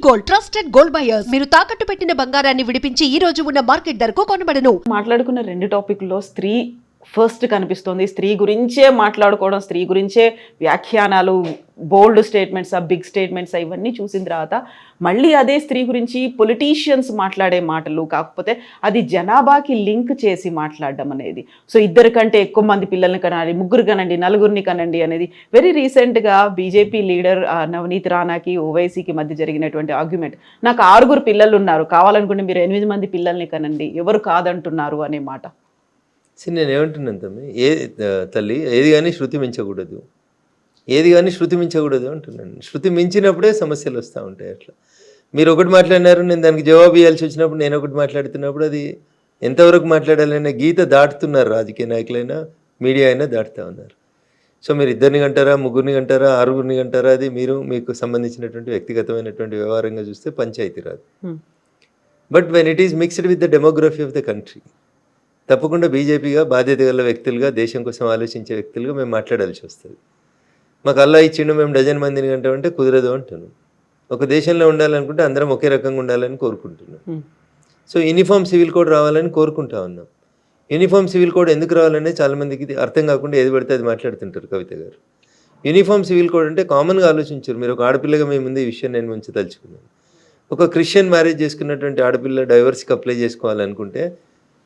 Gold, trusted gold buyers. మీరు తాకట్టు పెట్టిన బంగారాన్ని విడిపించి ఈ రోజు ఉన్న మార్కెట్ ధరకు కొనబడను. మాట్లాడుకున్న రెండు టాపిక్లో స్త్రీ ఫస్ట్ కనిపిస్తుంది. స్త్రీ గురించే మాట్లాడుకోవడం, స్త్రీ గురించే వ్యాఖ్యానాలు, బోల్డ్ స్టేట్మెంట్స్, బిగ్ స్టేట్మెంట్స్ ఇవన్నీ చూసిన తర్వాత మళ్ళీ అదే స్త్రీ గురించి పొలిటీషియన్స్ మాట్లాడే మాటలు, కాకపోతే అది జనాభాకి లింక్ చేసి మాట్లాడడం అనేది. సో ఇద్దరి కంటే ఎక్కువ మంది పిల్లల్ని కనాలి, ముగ్గురు కనండి, నలుగురిని కనండి అనేది వెరీ రీసెంట్గా బీజేపీ లీడర్ నవనీత్ రాణాకి ఓవైసీకి మధ్య జరిగినటువంటి ఆర్గ్యుమెంట్. నాకు 6 పిల్లలు ఉన్నారు, కావాలనుకుంటే మీరు 8 మంది పిల్లల్ని కనండి, ఎవరు కాదంటున్నారు అనే మాట. నేను ఏమంటున్నాను తల్లి, ఏది కానీ శృతి మించకూడదు, ఏది కానీ శృతి మించకూడదు అంటున్నాను. శృతి మించినప్పుడే సమస్యలు వస్తూ ఉంటాయి. అట్లా మీరు ఒకటి మాట్లాడినారు, నేను దానికి జవాబు ఇవ్వాల్సి వచ్చినప్పుడు నేను ఒకటి మాట్లాడుతున్నప్పుడు అది ఎంతవరకు మాట్లాడాలనే గీత దాటుతున్నారు. రాజకీయ నాయకులైనా మీడియా అయినా దాటుతూ ఉన్నారు. సో మీరు 2 గంటారా, 3 గంటారా, 6 గంటారా, అది మీకు సంబంధించినటువంటి వ్యక్తిగతమైనటువంటి వ్యవహారంగా చూస్తే పంచాయతీ రాదు. But when it is mixed with the demography of the country, తప్పకుండా బీజేపీగా బాధ్యత గల వ్యక్తులుగా, దేశం కోసం ఆలోచించే వ్యక్తులుగా మేము మాట్లాడాల్సి వస్తుంది. మాకు అల్లా ఇచ్చిండు, మేము 12 మందిని కంటామంటే కుదరదు అంటున్నాం. ఒక దేశంలో ఉండాలనుకుంటే అందరం ఒకే రకంగా ఉండాలని కోరుకుంటున్నాం. సో యూనిఫామ్ సివిల్ కోడ్ రావాలని కోరుకుంటా ఉన్నాం. యూనిఫామ్ సివిల్ కోడ్ ఎందుకు రావాలనే చాలామందికి అర్థం కాకుండా ఏది పడితే అది మాట్లాడుతుంటారు. కవిత గారు, యూనిఫామ్ సివిల్ కోడ్ అంటే కామన్గా ఆలోచించారు. మీరు ఒక ఆడపిల్లగా మీ ముందు ఈ విషయం నేను ఉంచదలుచుకున్నాను. ఒక క్రిస్టియన్ మ్యారేజ్ చేసుకున్నటువంటి ఆడపిల్ల డైవర్స్కి అప్లై చేసుకోవాలనుకుంటే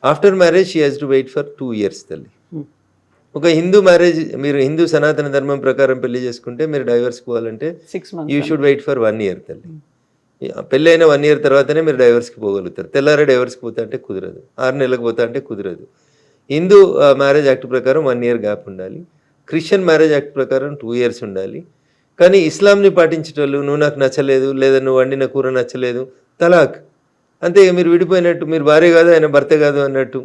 after marriage she has to wait for 2 years తల్లి. ఒక హిందూ మ్యారేజ్, మీరు హిందూ సనాతన ధర్మం ప్రకారం పెళ్లి చేసుకుంటే మీరు డైవర్స్కి పోవాలంటే 6 months you should wait for 1 year తల్లి. పెళ్ళి అయిన 1 year తర్వాతనే మీరు డైవర్స్కి పోగలుగుతారు. తెల్లారే డైవర్స్కి పోతా అంటే కుదరదు, 6 నెలలకు పోతా అంటే కుదరదు. హిందూ మ్యారేజ్ యాక్ట్ ప్రకారం 1 year గ్యాప్ ఉండాలి. క్రిస్టియన్ మ్యారేజ్ యాక్ట్ ప్రకారం 2 years ఉండాలి. కానీ ఇస్లాంని పాటించేటోళ్ళు, నువ్వు నాకు నచ్చలేదు, లేదా నువ్వు వండిన కూర నచ్చలేదు, తలాక్ అంతే. మీరు విడిపోయినట్టు, మీరు భార్య కాదు ఆయన భర్త కాదు అన్నట్టు.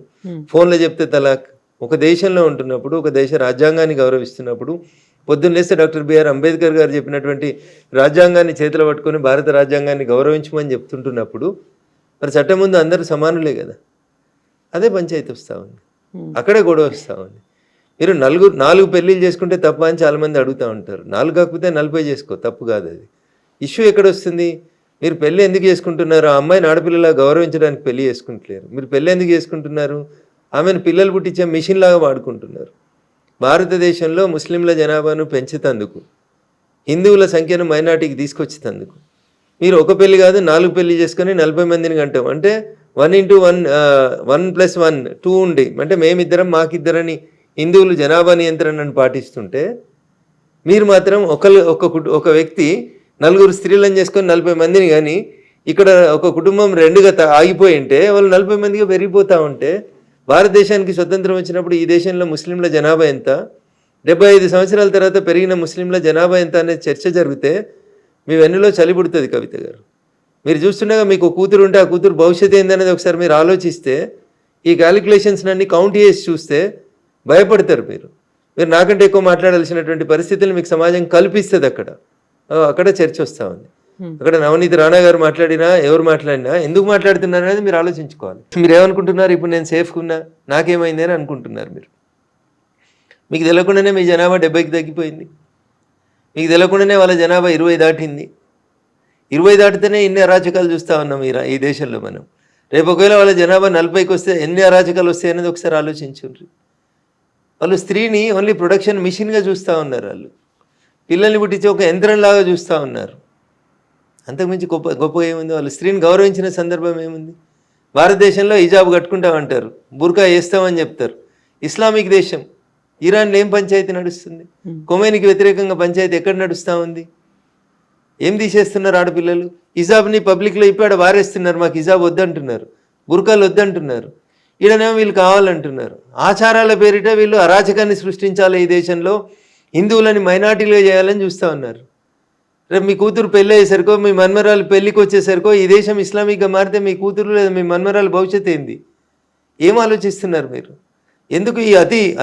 ఫోన్లో చెప్తే తలాక్. ఒక దేశంలో ఉంటున్నప్పుడు, ఒక దేశ రాజ్యాంగాన్ని గౌరవిస్తున్నప్పుడు, పొద్దున్న లేస్తే డాక్టర్ బిఆర్ అంబేద్కర్ గారు చెప్పినటువంటి రాజ్యాంగాన్ని చేతిలో పట్టుకొని భారత రాజ్యాంగాన్ని గౌరవించమని చెప్తుంటున్నప్పుడు మరి చట్టం ముందు అందరూ సమానులే కదా. అదే పంచాయతీ వస్తూ ఉంది, అక్కడే గొడవ వస్తూ ఉంది. మీరు 4 పెళ్ళిళ్ళు చేసుకుంటే తప్ప అని చాలామంది అడుగుతూ ఉంటారు. 4 కాకపోతే 40 చేసుకో, తప్పు కాదు. అది ఇష్యూ ఎక్కడ వస్తుంది? మీరు పెళ్ళి ఎందుకు చేసుకుంటున్నారు? ఆ అమ్మాయిని ఆడపిల్లలా గౌరవించడానికి పెళ్లి చేసుకుంటలేరు. మీరు పెళ్ళి ఎందుకు చేసుకుంటున్నారు? ఆమెను పిల్లలు పుట్టించే మిషన్ లాగా వాడుకుంటున్నారు. భారతదేశంలో ముస్లింల జనాభాను పెంచుతందుకు, హిందువుల సంఖ్యను మైనార్టీకి తీసుకొచ్చేందుకు మీరు ఒక పెళ్లి కాదు 4 పెళ్లి చేసుకొని 40 మందిని కంటాం. అంటే 1 × 1 1 + 1 2 ఉండి, అంటే మేమిద్దరం మాకిద్దరని హిందువులు జనాభా నియంత్రణను పాటిస్తుంటే మీరు మాత్రం ఒక వ్యక్తి 4 స్త్రీలను చేసుకొని 40 మందిని, కానీ ఇక్కడ ఒక కుటుంబం 2గా ఆగిపోయి ఉంటే వాళ్ళు 40 మందిగా పెరిగిపోతూ ఉంటే, భారతదేశానికి స్వతంత్రం వచ్చినప్పుడు ఈ దేశంలో ముస్లింల జనాభా ఎంత, 75 సంవత్సరాల తర్వాత పెరిగిన ముస్లింల జనాభా ఎంత అనేది చర్చ జరిగితే మీ వెన్నులో చలి పుడుతుంది. కవిత గారు, మీరు చూస్తుండగా మీకు కూతురు ఉంటే ఆ కూతురు భవిష్యత్తు ఏందనేది ఒకసారి మీరు ఆలోచిస్తే, ఈ క్యాలిక్యులేషన్స్ అన్ని కౌంట్ చేసి చూస్తే భయపడతారు. మీరు నాకంటే ఎక్కువ మాట్లాడాల్సినటువంటి పరిస్థితులు మీకు సమాజం కల్పిస్తుంది. అక్కడ చర్చ వస్తూ ఉంది. అక్కడ నవనీత్ రాణా గారు మాట్లాడినా, ఎవరు మాట్లాడినా ఎందుకు మాట్లాడుతున్నారు అనేది మీరు ఆలోచించుకోవాలి. మీరు ఏమనుకుంటున్నారు? ఇప్పుడు నేను సేఫ్గా ఉన్నా, నాకేమైంది అని అనుకుంటున్నారు. మీకు తెలియకుండానే మీ జనాభా 70కి తగ్గిపోయింది. మీకు తెలియకుండానే వాళ్ళ జనాభా 20 దాటింది. 20 దాటితేనే ఇన్ని అరాచకాలు చూస్తూ ఉన్నాం ఈ దేశంలో మనం. రేపు ఒకవేళ వాళ్ళ జనాభా 40కి వస్తే ఎన్ని అరాచకాలు వస్తాయి అనేది ఒకసారి ఆలోచించుండ్రి. వాళ్ళు స్త్రీని ఓన్లీ ప్రొడక్షన్ మిషన్గా చూస్తూ ఉన్నారు. వాళ్ళు పిల్లల్ని పుట్టించి ఒక యంత్రంలాగా చూస్తూ ఉన్నారు. అంతకుమించి గొప్పగా ఏముంది? వాళ్ళు స్త్రీని గౌరవించిన సందర్భం ఏముంది? భారతదేశంలో హిజాబ్ కట్టుకుంటామంటారు, బుర్కా వేస్తామని చెప్తారు. ఇస్లామిక్ దేశం ఇరాన్లో ఏం పంచాయతీ నడుస్తుంది? కొమైనికి వ్యతిరేకంగా పంచాయతీ ఎక్కడ నడుస్తూ ఉంది? ఏం తీసేస్తున్నారు? ఆడపిల్లలు హిజాబ్ని పబ్లిక్లో ఇప్పుడు వారేస్తున్నారు. మాకు హిజాబ్ వద్దంటున్నారు, బుర్కాలు వద్దంటున్నారు. ఈడనేమో వీళ్ళు కావాలంటున్నారు. ఆచారాల పేరిట వీళ్ళు అరాచకాన్ని సృష్టించాలి ఈ దేశంలో, హిందువులని మైనార్టీలుగా చేయాలని చూస్తూ ఉన్నారు. రేపు మీ కూతురు పెళ్ళి అయ్యేసరికో, మీ మన్మరాలు పెళ్ళికి వచ్చేసరికో ఈ దేశం ఇస్లామిక్గా మారితే మీ కూతురు లేదా మీ మన్మరాలు భవిష్యత్తు ఏంది? ఏం ఆలోచిస్తున్నారు మీరు? ఎందుకు ఈ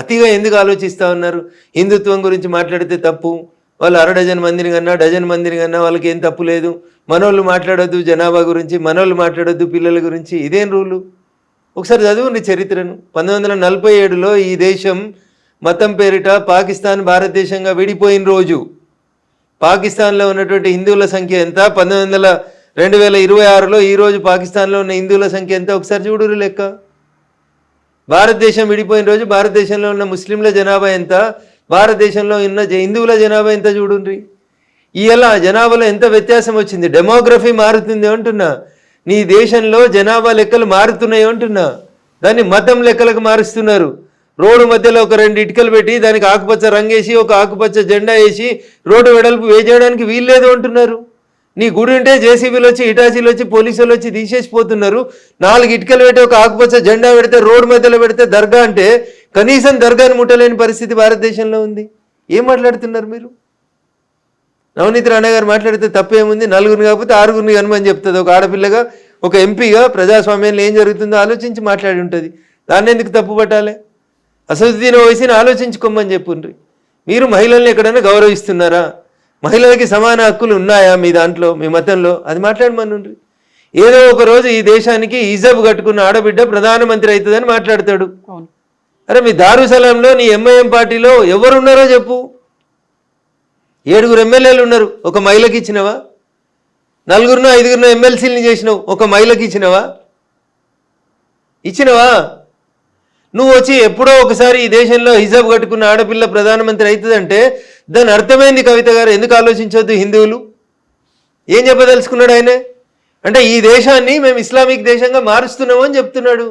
అతిగా ఎందుకు ఆలోచిస్తూ ఉన్నారు? హిందుత్వం గురించి మాట్లాడితే తప్పు, వాళ్ళు 1/2 డజన్ మందిని కన్నా, డజన్ మందిని కన్నా వాళ్ళకి ఏం తప్పు లేదు, మనోళ్ళు మాట్లాడొద్దు జనాభా గురించి, మనోళ్ళు మాట్లాడొద్దు పిల్లల గురించి, ఇదేం రూలు? ఒకసారి చదువుండి చరిత్రను. 1947లో ఈ దేశం మతం పేరిట పాకిస్తాన్ భారతదేశంగా విడిపోయిన రోజు పాకిస్తాన్లో ఉన్నటువంటి హిందువుల సంఖ్య ఎంత, 2026లో ఈరోజు పాకిస్తాన్లో ఉన్న హిందువుల సంఖ్య ఎంత ఒకసారి చూడురు లెక్క. భారతదేశం విడిపోయిన రోజు భారతదేశంలో ఉన్న ముస్లింల జనాభా ఎంత, భారతదేశంలో ఉన్న హిందువుల జనాభా ఎంత చూడుండ్రి. ఇలా జనాభాలో ఎంత వ్యత్యాసం వచ్చింది. డెమోగ్రఫీ మారుతుంది అంటున్నా, నీ దేశంలో జనాభా లెక్కలు మారుతున్నాయి అంటున్నా. దాన్ని మతం లెక్కలకు మారుస్తున్నారు. రోడ్డు మధ్యలో ఒక 2 ఇటుకలు పెట్టి దానికి ఆకుపచ్చ రంగేసి ఒక ఆకుపచ్చ జెండా వేసి రోడ్డు వెడల్పు వేయడానికి వీల్లేదు అంటున్నారు. నీ గుడి ఉంటే జేసీబీలు వచ్చి ఇటాచీలు వచ్చి పోలీసులు వచ్చి తీసేసిపోతున్నారు. 4 ఇటుకలు పెట్టి ఒక ఆకుపచ్చ జెండా పెడితే రోడ్డు మధ్యలో పెడితే దర్గా అంటే కనీసం దర్గాను ముట్టలేని పరిస్థితి భారతదేశంలో ఉంది. ఏం మాట్లాడుతున్నారు మీరు? నవనీత్ రాణా గారు మాట్లాడితే తప్పేముంది? 4గురిని కాకపోతే 6గురిని కనుమని చెప్తుంది. ఒక ఆడపిల్లగా ఒక ఎంపీగా ప్రజాస్వామ్యంలో ఏం జరుగుతుందో ఆలోచించి మాట్లాడి ఉంటుంది. దాన్ని ఎందుకు తప్పు పట్టాలి? అసదుద్దీన్ ఓవైసీని ఆలోచించుకోమని చెప్పుండ్రి. మీరు మహిళల్ని ఎక్కడైనా గౌరవిస్తున్నారా? మహిళలకి సమాన హక్కులు ఉన్నాయా మీ దాంట్లో, మీ మతంలో? అది మాట్లాడమనుండ్రి. ఏదో ఒక రోజు ఈ దేశానికి హిజబ్ కట్టుకున్న ఆడబిడ్డ ప్రధానమంత్రి అవుతుందని మాట్లాడతాడు. అరే మీ దారుసలాంలో నీ ఎంఐఎం పార్టీలో ఎవరున్నారో చెప్పు. 7 ఎమ్మెల్యేలు ఉన్నారు, ఒక మహిళకి ఇచ్చినవా? 4 5 ఎమ్మెల్సీలని చేసినావు, ఒక మహిళకి ఇచ్చినవా? నువ్వు వచ్చి ఎప్పుడో ఒకసారి ఈ దేశంలో హిజాబ్ కట్టుకున్న ఆడపిల్ల ప్రధానమంత్రి అవుతుందంటే దాని అర్థమైంది. కవిత గారు ఎందుకు ఆలోచించవద్దు? హిందువులు ఏం చెప్పదలుచుకున్నాడు ఆయన అంటే ఈ దేశాన్ని మేము ఇస్లామిక్ దేశంగా మారుస్తున్నామని చెప్తున్నాడు.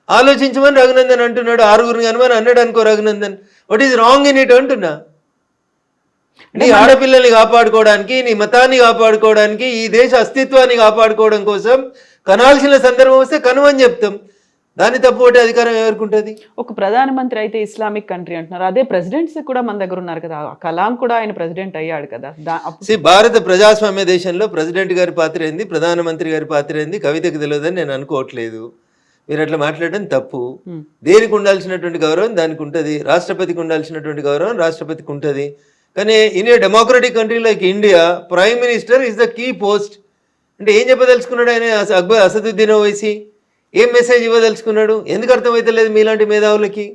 ఆలోచించమని రఘునందన్ అంటున్నాడు. 6గురిని కనుమని అన్నాడు అనుకో Raghunandan. What is wrong in it అంటున్నా. నీ ఆడపిల్లల్ని కాపాడుకోవడానికి, నీ మతాన్ని కాపాడుకోవడానికి, ఈ దేశ అస్తిత్వాన్ని కాపాడుకోవడం కోసం కనాల్సిన సందర్భం వస్తే కనుమని చెప్తాం. దాన్ని తప్పుకోటే అధికారం ఎవరికి ఉంటుంది? ఒక ప్రధానమంత్రి అయితే ఇస్లామిక్ కంట్రీ అంటున్నారు. అదే ప్రెసిడెంట్స్ కూడా మన దగ్గర ఉన్నారు కదా. కలాం కూడా ఆయన ప్రెసిడెంట్ అయ్యాడు కదా. భారత ప్రజాస్వామ్య దేశంలో ప్రెసిడెంట్ గారి పాత్ర ఏంది, ప్రధానమంత్రి గారి పాత్ర ఏంది కవితకు తెలియదని నేను అనుకోవట్లేదు. మీరు అట్లా మాట్లాడడం తప్పు. దేనికి ఉండాల్సినటువంటి గౌరవం దానికి ఉంటుంది. రాష్ట్రపతికి ఉండాల్సినటువంటి గౌరవం రాష్ట్రపతికి ఉంటుంది. కానీ in a democratic country like India prime minister is the key post. అంటే ఏం చెప్పదలుచుకున్నాడు ఆయన? అసదుద్దీన్ ఓవైసీ ఏం మెసేజ్ ఇవ్వదలుచుకున్నాడు? ఎందుకు అర్థమవుతలేదు మీలాంటి మేధావులకి?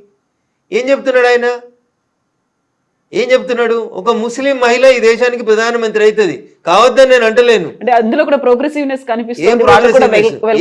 ఏం చెప్తున్నాడు ఆయన? ఏం చెప్తున్నాడు? ఒక ముస్లిం మహిళ ఈ దేశానికి ప్రధానమంత్రి అవుతుంది కావద్దని నేను అంటలేను. అంటే అందులో కూడా ప్రోగ్రెసివ్నెస్ కనిపిస్తుంది.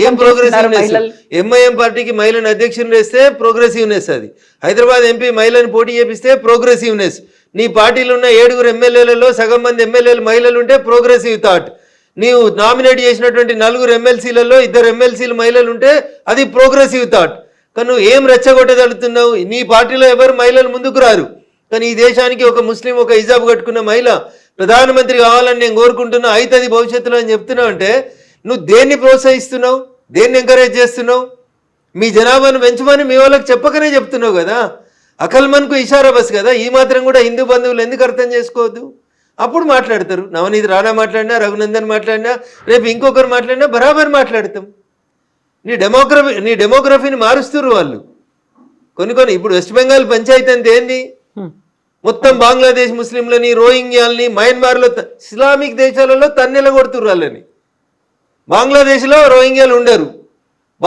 ఏం ప్రోగ్రెసివ్నెస్? ఎంఐఎం పార్టీకి మహిళను అధ్యక్షులు వేస్తే ప్రోగ్రెసివ్నెస్. అది హైదరాబాద్ ఎంపీ మహిళను పోటీ చేపిస్తే ప్రోగ్రెసివ్నెస్. నీ పార్టీలో ఉన్న 7 ఎమ్మెల్యేలలో సగం మంది ఎమ్మెల్యేలు మహిళలు ఉంటే ప్రోగ్రెసివ్ థాట్. నీవు నామినేట్ చేసినటువంటి 4 ఎమ్మెల్సీలలో 2 ఎమ్మెల్సీలు మహిళలు ఉంటే అది ప్రోగ్రెసివ్ థాట్. కానీ నువ్వు ఏం రెచ్చగొట్టగలుగుతున్నావు? నీ పార్టీలో ఎవరు మహిళలు ముందుకు రారు. కానీ ఈ దేశానికి ఒక ముస్లిం, ఒక హిజాబ్ కట్టుకున్న మహిళ ప్రధానమంత్రి కావాలని నేను కోరుకుంటున్నా, అవుతుంది భవిష్యత్తులో అని చెప్తున్నావు అంటే నువ్వు దేన్ని ప్రోత్సహిస్తున్నావు? దేన్ని ఎంకరేజ్ చేస్తున్నావు? మీ జనాభాను పెంచమని మీ వాళ్ళకి చెప్పకనే చెప్తున్నావు కదా. అకల్మన్కు ఇషారా బస్ కదా. ఈ మాత్రం కూడా హిందూ బంధువులు ఎందుకు అర్థం చేసుకోవద్దు? అప్పుడు మాట్లాడతారు. నవనీత్ రాణా మాట్లాడినా, రఘునందన్ మాట్లాడినా, రేపు ఇంకొకరు మాట్లాడినా బరాబర్ మాట్లాడతాం. నీ డెమోగ్రఫీని మారుస్తున్నారు వాళ్ళు. కొన్ని ఇప్పుడు వెస్ట్ బెంగాల్ పంచాయతీ అంత ఏంది? మొత్తం బంగ్లాదేశ్ ముస్లింలని, రోహింగ్యాలని, మయన్మార్లో ఇస్లామిక్ దేశాలలో తన్నెలగొడుతున్నారు వాళ్ళని. బంగ్లాదేశ్లో రోహింగ్యాలు ఉండరు.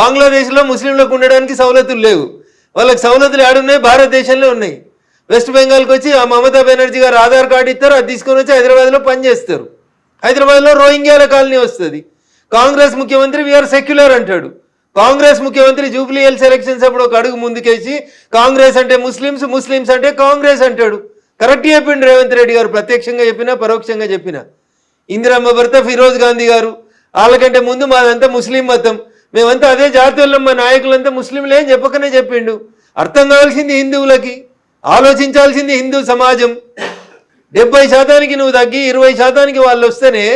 బంగ్లాదేశ్లో ముస్లింలకు ఉండడానికి సవలతులు లేవు. వాళ్ళకి సవలతులు ఏడున్నాయి? భారతదేశంలో ఉన్నాయి. వెస్ట్ బెంగాల్కి వచ్చి ఆ మమతా బెనర్జీ గారు ఆధార్ కార్డు ఇస్తారు, అది తీసుకొని వచ్చి హైదరాబాద్లో పనిచేస్తారు. హైదరాబాద్లో రోహింగ్యాల కాలనీ వస్తుంది. కాంగ్రెస్ ముఖ్యమంత్రి వీఆర్ సెక్యులర్ అంటాడు. కాంగ్రెస్ ముఖ్యమంత్రి జూబ్లీ హిల్స్ ఎలక్షన్స్ అప్పుడు ఒక అడుగు ముందుకేసి కాంగ్రెస్ అంటే ముస్లిమ్స్, ముస్లిమ్స్ అంటే కాంగ్రెస్ అంటాడు. కరెక్ట్ చెప్పిండు రేవంత్ రెడ్డి గారు, ప్రత్యక్షంగా చెప్పినా పరోక్షంగా చెప్పినా. ఇందిరమ్మ భర్త ఫిరోజ్ గాంధీ గారు వాళ్ళకంటే ముందు మాదంతా ముస్లిం మతం, మేమంతా అదే జాతీయులం, మా నాయకులంతా ముస్లింలే అని చెప్పకనే చెప్పిండు. అర్థం కావాల్సింది హిందువులకి, ఆలోచించాల్సింది హిందూ సమాజం. 70% నువ్వు తగ్గి 20% వాళ్ళు వస్తేనే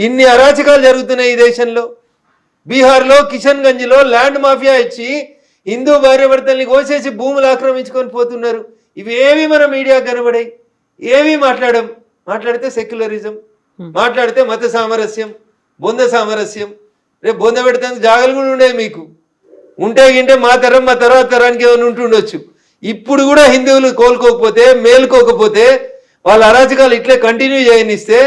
ఇన్ని అరాచకాలు జరుగుతున్నాయి ఈ దేశంలో. బీహార్లో కిషన్గంజ్లో ల్యాండ్ మాఫియా ఇచ్చి హిందూ భార్యాభర్తల్ని కోసేసి భూములు ఆక్రమించుకొని పోతున్నారు. ఇవేవి మన మీడియా కనబడాయి, ఏవి మాట్లాడితే సెక్యులరిజం, మాట్లాడితే మత సామరస్యం, బొంద సామరస్యం. రేపు బొంద పెడతానికి జాగలు కూడా ఉండేవి మీకు. ఉంటే మా తర్వాత తరానికి ఏమైనా ఉంటుండొచ్చు. ఇప్పుడు కూడా హిందువులు కోలుకోకపోతే, మేలుకోకపోతే, వాళ్ళ అరాచకాలు ఇట్లే కంటిన్యూ చేయనిస్తే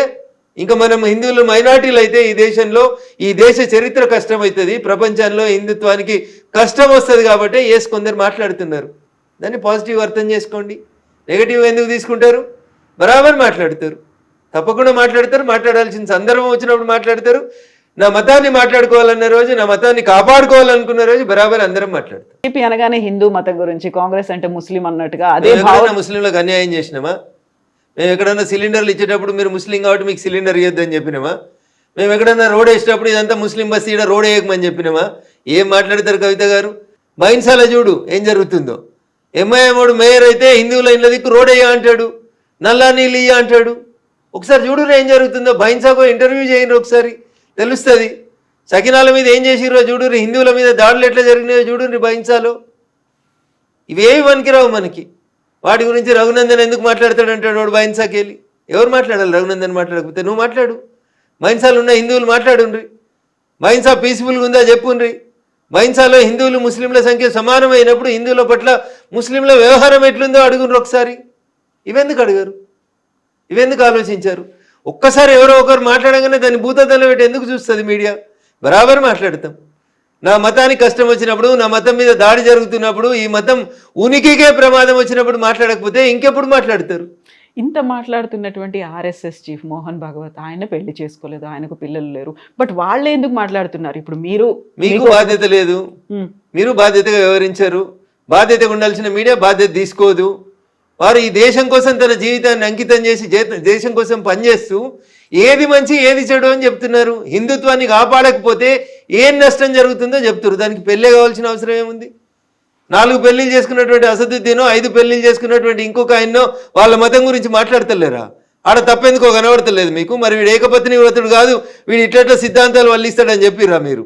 ఇంకా మనం హిందువులు మైనార్టీలు అయితే ఈ దేశంలో ఈ దేశ చరిత్ర కష్టమవుతుంది. ప్రపంచంలో హిందుత్వానికి కష్టం వస్తుంది. కాబట్టి కొందరు మాట్లాడుతున్నారు. దాన్ని పాజిటివ్ అర్థం చేసుకోండి. నెగిటివ్ ఎందుకు తీసుకుంటారు? బరాబర్ మాట్లాడతారు, తప్పకుండా మాట్లాడతారు. మాట్లాడాల్సిన సందర్భం వచ్చినప్పుడు మాట్లాడతారు. నా మతాన్ని మాట్లాడుకోవాలన్న రోజు, నా మతాన్ని కాపాడుకోవాలనుకున్న రోజు బరాబర్ అందరం మాట్లాడతాం. టీడీపీ అనగానే హిందూ మతం గురించి, కాంగ్రెస్ అంటే ముస్లిం అన్నట్టుగా అదే మేము ఎక్కడైనా ముస్లింలకు అన్యాయం చేసినామా? మేము ఎక్కడన్నా సిలిండర్లు ఇచ్చేటప్పుడు మీరు ముస్లిం కాబట్టి మీకు సిలిండర్ ఇవ్వద్దని చెప్పినామా? మేము ఎక్కడన్నా రోడ్ వేసేటప్పుడు ఇదంతా ముస్లిం బస్సు ఇక్కడ రోడ్ వేయకమని చెప్పినామా? ఏం మాట్లాడతారు కవిత గారు? బైన్సాల చూడు ఏం జరుగుతుందో. ఎంఐఎంఓడు మేయర్ అయితే హిందువుల ఇళ్ళ దిక్కు రోడ్ వేయ అంటాడు, నల్లా నీళ్ళు ఇయ్య అంటాడు. ఒకసారి చూడు ఏం జరుగుతుందో. బైన్సాకు ఇంటర్వ్యూ చేయండి ఒకసారి, తెలుస్తుంది. సకినాల మీద ఏం చేసిర్రో చూడు, హిందువుల మీద దాడులు ఎట్లా జరిగినాయో చూడు బైన్సాలో. ఇవేవి పనికిరావు మనకి. వాటి గురించి రఘునందన్ ఎందుకు మాట్లాడతాడంటాడు వాడు బైన్సాకి వెళ్ళి. ఎవరు మాట్లాడాలి? రఘునందన్ మాట్లాడకపోతే నువ్వు మాట్లాడు. బైన్సాలు ఉన్న హిందువులు మాట్లాడుండ్రి. బైన్సా పీస్ఫుల్గా ఉందా చెప్పుండ్రి. బైన్సాలో హిందువులు ముస్లింల సంఖ్య సమానమైనప్పుడు హిందువుల పట్ల ముస్లింల వ్యవహారం ఎట్లుందో అడుగుండ్రు ఒకసారి. ఇవెందుకు అడిగారు? ఇవెందుకు ఆలోచించారు? ఒక్కసారి ఎవరో ఒకరు మాట్లాడగానే దాన్ని భూతద్దలో పెట్టి ఎందుకు చూస్తుంది మీడియా? బరాబర్ మాట్లాడతాం. నా మతానికి కష్టం వచ్చినప్పుడు, నా మతం మీద దాడి జరుగుతున్నప్పుడు, ఈ మతం ఉనికికే ప్రమాదం వచ్చినప్పుడు మాట్లాడకపోతే ఇంకెప్పుడు మాట్లాడతారు? ఇంత మాట్లాడుతున్నటువంటి ఆర్ఎస్ఎస్ చీఫ్ మోహన్ భాగవత్ ఆయన పెళ్లి చేసుకోలేదు, ఆయనకు పిల్లలు లేరు, బట్ వాళ్ళే ఎందుకు మాట్లాడుతున్నారు? ఇప్పుడు మీకు బాధ్యత లేదు, మీరు బాధ్యతగా వ్యవహరించారు. బాధ్యతగా ఉండాల్సిన మీడియా బాధ్యత తీసుకోదు. వారు ఈ దేశం కోసం తన జీవితాన్ని అంకితం చేసి దేశం కోసం పనిచేస్తూ ఏది మంచి ఏది చెడు అని చెప్తున్నారు. హిందుత్వాన్ని కాపాడకపోతే ఏం నష్టం జరుగుతుందో చెప్తున్నారు. దానికి పెళ్ళే కావాల్సిన అవసరం ఏముంది? 4 పెళ్లిళ్ళు చేసుకున్నటువంటి అసదుద్దీనో 5 పెళ్లిళ్ళు చేసుకున్నటువంటి ఇంకొక ఆయన్నో వాళ్ళ మతం గురించి మాట్లాడతలేరా? ఆడ తప్పెందుకో కనబడతలేదు మీకు. మరి వీడు ఏకపత్ని వ్రతుడు కాదు, వీడు ఇట్లా సిద్ధాంతాలు వల్లిస్తాడని చెప్పిర్రా మీరు?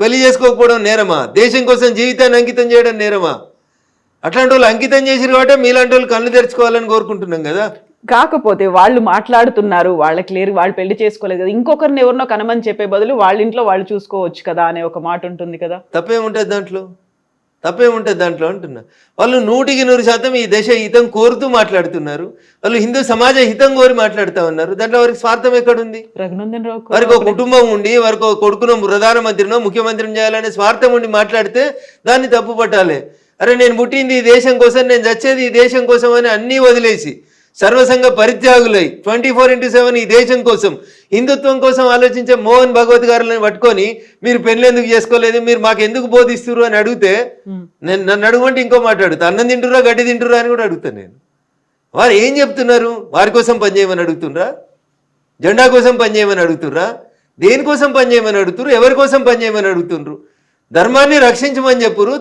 పెళ్లి చేసుకోకపోవడం నేరమా? దేశం కోసం జీవితాన్ని అంకితం చేయడం నేరమా? అట్లాంటి వాళ్ళు అంకితం చేసిరు కాబట్టి మీలాంటి వాళ్ళు కళ్ళు తెరుచుకోవాలని కోరుకుంటున్నాం కదా. కాకపోతే వాళ్ళు మాట్లాడుతున్నారు, వాళ్ళకి లేరు, వాళ్ళు పెళ్లి చేసుకోలేదు కదా, ఇంకొకరిని ఎవరినో కనమని చెప్పే బదులు వాళ్ళ ఇంట్లో వాళ్ళు చూసుకోవచ్చు కదా అనే ఒక మాట ఉంటుంది కదా. తప్పేముంటుంది దాంట్లో అంటున్నా. వాళ్ళు 100% ఈ దేశ హితం కోరుతూ మాట్లాడుతున్నారు. వాళ్ళు హిందూ సమాజ హితం కోరి మాట్లాడుతూ ఉన్నారు. దాంట్లో వారికి స్వార్థం ఎక్కడుంది? రఘునందన్ రావు వారికి ఒక కుటుంబం ఉండి, వారికి ఒక కొడుకునో ప్రధానమంత్రినో ముఖ్యమంత్రిని చేయాలనే స్వార్థం ఉండి మాట్లాడితే దాన్ని తప్పు పట్టాలి. అరే నేను పుట్టింది ఈ దేశం కోసం, నేను చచ్చేది ఈ దేశం కోసం అని అన్నీ వదిలేసి సర్వసంగ పరిత్యాగులై 24/7 ఈ దేశం కోసం, హిందుత్వం కోసం ఆలోచించే మోహన్ భగవత్ గారులను పట్టుకొని మీరు పెళ్ళి ఎందుకు చేసుకోలేదు, మీరు మాకు ఎందుకు బోధిస్తున్నారు అని అడిగితే నన్ను అడగమంటే ఇంకో మాట్లాడుతా. అన్నం తింటురా గడ్డి తింటురా అని కూడా అడుగుతాను నేను. వారు ఏం చెప్తున్నారు? వారి కోసం పనిచేయమని అడుగుతుండ్రా? జెండా కోసం పనిచేయమని అడుగుతుర్రా? దేనికోసం పనిచేయమని అడుగుతున్నారు? ఎవరి కోసం పనిచేయమని అడుగుతుండ్రు? ధర్మాన్ని రక్షించమని చెప్పురు.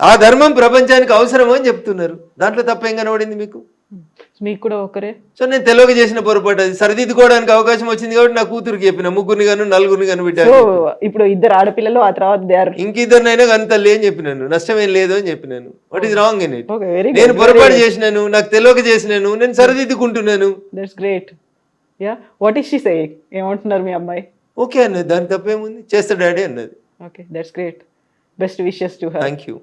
ఆ ధర్మం ప్రపంచానికి అవసరం అని చెప్తున్నారు. దాంట్లో తప్పేం కనబడింది మీకు? మీకు కూడా ఒకరే. సో నేను తెలియక చేసిన పొరపాటు అది. సరిదిద్దుకోవడానికి అవకాశం వచ్చింది కాబట్టి నా కూతురికి చెప్పిన, 3 గాను 4 గాను బిడ్డ. ఇప్పుడు 2 ఆడపిల్లలు, ఆ తర్వాత ఇంకిద్దరినైనా కానీ తల్లి అని చెప్పినాను. నష్టమేం లేదు అని చెప్పినాను. What is wrong in it? నేను పొరపాటు చేసినాను, నాకు తెలియక చేసినాను, నేను సరిదిద్దుకుంటున్నాను. That's great. Yeah, what is she saying? ఏమంటున్నారు మీ అమ్మాయి? ఓకే అన్నది, దానికి తప్పేముంది, చేస్తా డాడీ అన్నది. Okay, that's great. Best wishes to her. Thank you.